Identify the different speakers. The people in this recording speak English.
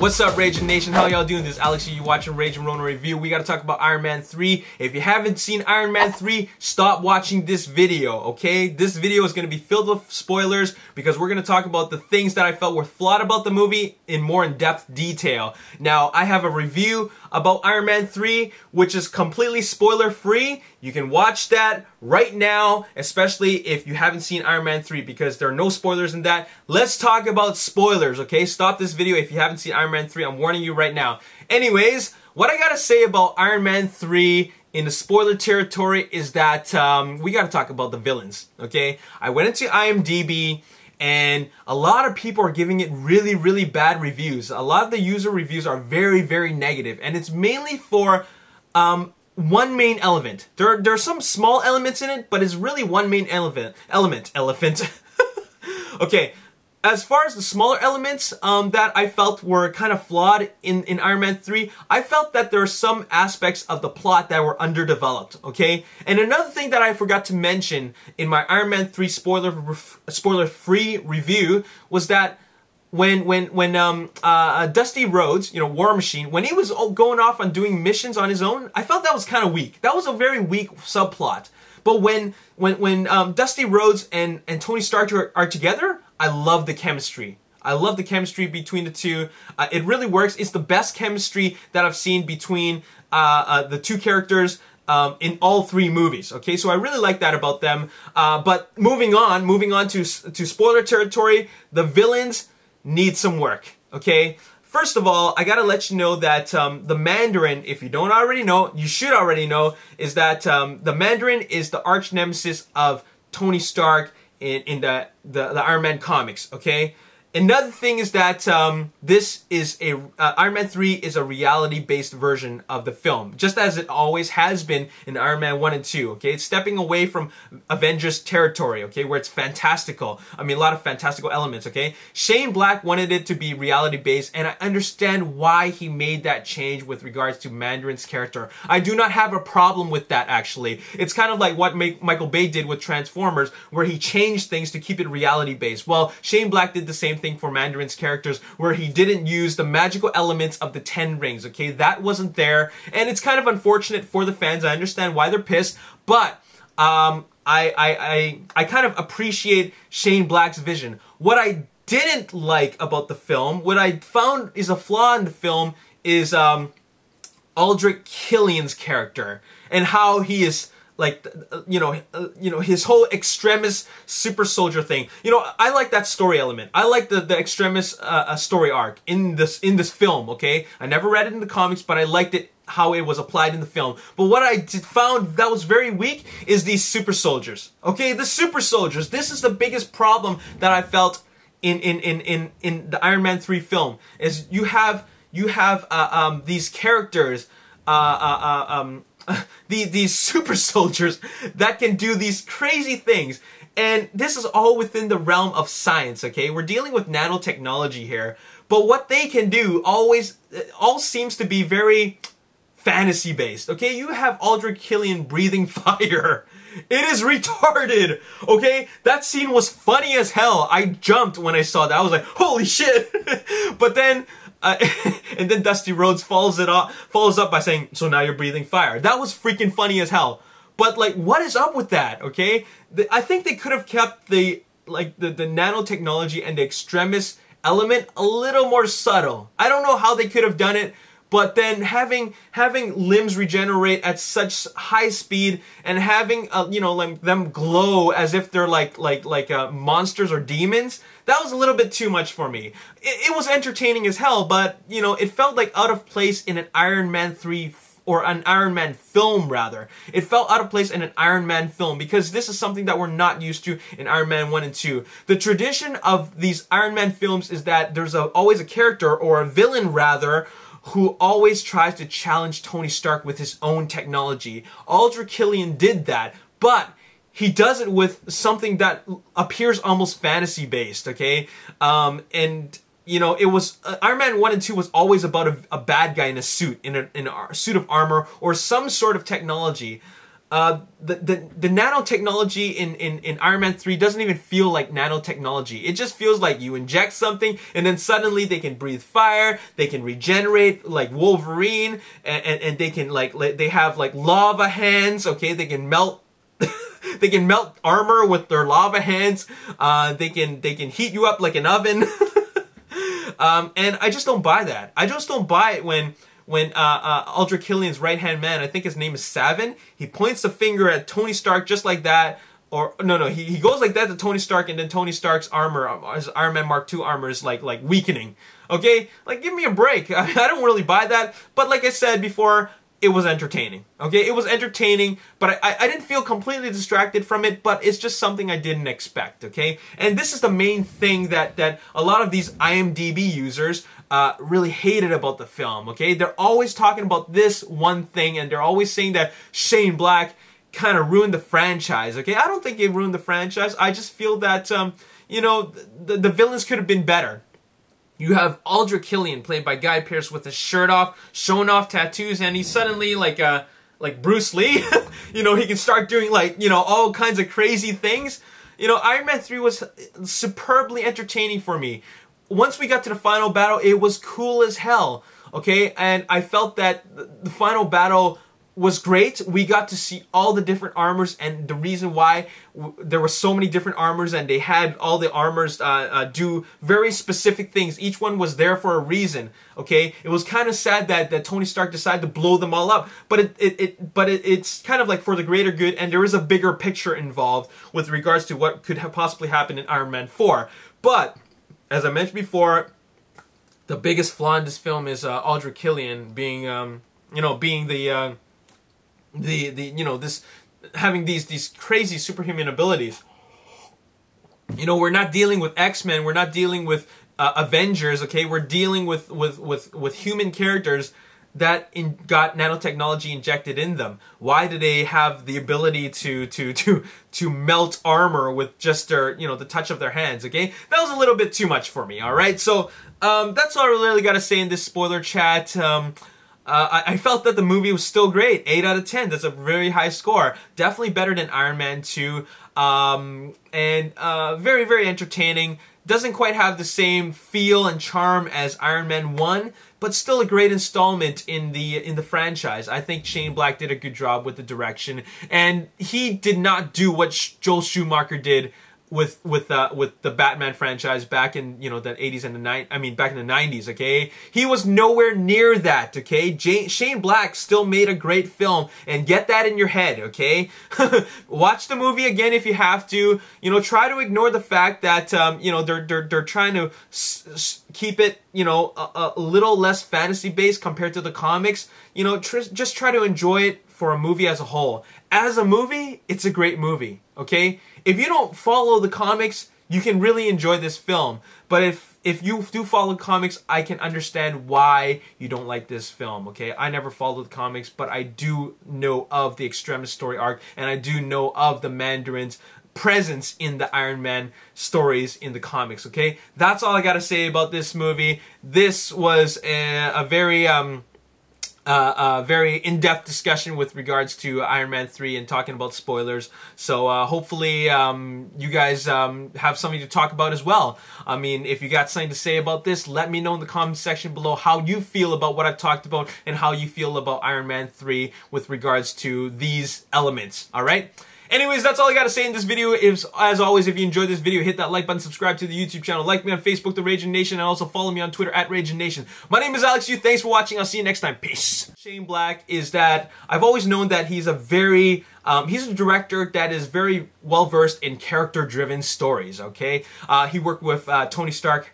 Speaker 1: What's up, Ragin Nation? How y'all doing? This is Alex here. You watching Ragin Ronin review. We gotta talk about Iron Man 3. If you haven't seen Iron Man 3, stop watching this video, okay? This video is gonna be filled with spoilers because we're gonna talk about the things that I felt were flawed about the movie in more in-depth detail. Now, I have a review about Iron Man 3, which is completely spoiler-free. You can watch that right now, especially if you haven't seen Iron Man 3, because there are no spoilers in that. Let's talk about spoilers, okay? Stop this video if you haven't seen Iron Man 3. I'm warning you right now. Anyways, what I gotta say about Iron Man 3 in the spoiler territory is that we gotta talk about the villains, okay? I went into IMDb, and a lot of people are giving it really, really bad reviews. A lot of the user reviews are very, very negative, and it's mainly for one main element. There are some small elements in it, but it's really one main elephant. Okay, as far as the smaller elements that I felt were kind of flawed in Iron Man 3, I felt that there are some aspects of the plot that were underdeveloped, okay? And another thing that I forgot to mention in my Iron Man 3 spoiler-free review was that when Dusty Rhodes, you know, War Machine, when he was going off on doing missions on his own, I felt that was kind of weak. That was a very weak subplot. But when Dusty Rhodes and Tony Stark are together, I love the chemistry. I love the chemistry between the two. It really works. It's the best chemistry that I've seen between the two characters in all three movies. Okay, so I really like that about them. But moving on to spoiler territory, the villains need some work, okay? First of all, I gotta let you know that the Mandarin, if you don't already know, you should already know, is that the Mandarin is the arch nemesis of Tony Stark in the Iron Man comics, okay? Another thing is that this is Iron Man 3 is a reality-based version of the film, just as it always has been in Iron Man 1 and 2, okay? It's stepping away from Avengers territory, okay, where it's fantastical. I mean, a lot of fantastical elements, okay? Shane Black wanted it to be reality-based, and I understand why he made that change with regards to Mandarin's character. I do not have a problem with that, actually. It's kind of like what Michael Bay did with Transformers, where he changed things to keep it reality-based. Well, Shane Black did the same thing for Mandarin's characters, where he didn't use the magical elements of the 10 rings, okay? That wasn't there, and it's kind of unfortunate for the fans. I understand why they're pissed, but I kind of appreciate Shane Black's vision. What I didn't like about the film, what I found is a flaw in the film, is Aldrich Killian's character, and how he is, like, you know, his whole Extremis super soldier thing. You know, I like that story element. I like the Extremis story arc in this film, okay? I never read it in the comics, but I liked it how it was applied in the film. But what I found that was very weak is these super soldiers, okay? The super soldiers. This is the biggest problem that I felt in the Iron Man 3 film, is you have these characters, these super soldiers that can do these crazy things, and this is all within the realm of science, okay? We're dealing with nanotechnology here, but what they can do all seems to be very fantasy based, okay? You have Aldrich Killian breathing fire. It is retarded, okay? That scene was funny as hell. I jumped when I saw that. I was like, holy shit. But then and then Dusty Rhodes follows up by saying, so now you're breathing fire. That was freaking funny as hell. But, like, what is up with that, okay? I think they could have kept the nanotechnology and the Extremis element a little more subtle. I don't know how they could have done it, but then having limbs regenerate at such high speed, and having you know, like, them glow as if they're like monsters or demons, that was a little bit too much for me. It was entertaining as hell, but, you know, it felt like out of place in an Iron Man 3 or an Iron Man film, rather. It felt out of place in an Iron Man film, because this is something that we're not used to in Iron Man 1 and 2. The tradition of these Iron Man films is that there's always a character, or a villain rather, who always tries to challenge Tony Stark with his own technology. Aldrich Killian did that, but he does it with something that appears almost fantasy-based, okay? And, you know, it was... Iron Man 1 and 2 was always about a bad guy in a suit, in a suit of armor, or some sort of technology. the nanotechnology in Iron Man 3 doesn't even feel like nanotechnology. It just feels like you inject something and then suddenly they can breathe fire, they can regenerate like Wolverine, and they can they have like lava hands, okay? They can melt they can melt armor with their lava hands. They can heat you up like an oven. And I just don't buy that. I just don't buy it when Aldrich Killian's right-hand man, I think his name is Savin, he points the finger at Tony Stark just like that. Or, no, he goes like that to Tony Stark, and then Tony Stark's armor, his Iron Man Mark II armor is like weakening. Okay? Like, give me a break. I don't really buy that. But like I said before, it was entertaining. Okay? It was entertaining, but I didn't feel completely distracted from it, but it's just something I didn't expect. Okay? And this is the main thing that a lot of these IMDb users really hated about the film. Okay? They're always talking about this one thing, and they're always saying that Shane Black kind of ruined the franchise. Okay? I don't think it ruined the franchise. I just feel that, you know, the villains could have been better. You have Aldrich Killian, played by Guy Pearce, with his shirt off, showing off tattoos, and he's suddenly like Bruce Lee. You know, he can start doing like, you know, all kinds of crazy things. You know, Iron Man 3 was superbly entertaining for me. Once we got to the final battle, it was cool as hell. Okay, and I felt that the final battle was great. We got to see all the different armors, and the reason why there were so many different armors, and they had all the armors do very specific things. Each one was there for a reason. Okay, it was kind of sad that Tony Stark decided to blow them all up, but it's kind of like for the greater good, and there is a bigger picture involved with regards to what could have possibly happened in Iron Man 4. But as I mentioned before, the biggest flaw in this film is Aldrich Killian being you know, being the you know, this having these crazy superhuman abilities. You know, we're not dealing with X-Men, we're not dealing with Avengers, okay? We're dealing with human characters that got nanotechnology injected in them. Why do they have the ability to melt armor with just their, you know, the touch of their hands, okay? That was a little bit too much for me, all right? So that's all I really got to say in this spoiler chat. I felt that the movie was still great. 8 out of 10. That's a very high score. Definitely better than Iron Man 2. And very, very entertaining. Doesn't quite have the same feel and charm as Iron Man 1, but still a great installment in the franchise. I think Shane Black did a good job with the direction, and he did not do what Joel Schumacher did with the Batman franchise back in, you know, the 80s and back in the 90s, okay? He was nowhere near that, okay? Shane Black still made a great film, and get that in your head, okay? Watch the movie again if you have to. You know, try to ignore the fact that you know, they're trying to keep it, you know, a little less fantasy based compared to the comics. You know, just try to enjoy it for a movie as a whole. As a movie, it's a great movie, okay? If you don't follow the comics, you can really enjoy this film. But if you do follow comics, I can understand why you don't like this film, okay? I never followed the comics, but I do know of the Extremis story arc, and I do know of the Mandarin's presence in the Iron Man stories in the comics, okay? That's all I gotta say about this movie. This was a very very in-depth discussion with regards to Iron Man 3 and talking about spoilers. So hopefully you guys have something to talk about as well. I mean, if you got something to say about this, let me know in the comment section below how you feel about what I've talked about and how you feel about Iron Man 3 with regards to these elements, alright? Anyways, that's all I got to say in this video. As always, if you enjoyed this video, hit that like button, subscribe to the YouTube channel, like me on Facebook, The Ragin Nation, and also follow me on Twitter at Ragin Nation. My name is Alex Yu. Thanks for watching. I'll see you next time. Peace. Shane Black is that I've always known that he's a very he's a director that is very well versed in character-driven stories. Okay, he worked with Tony Stark.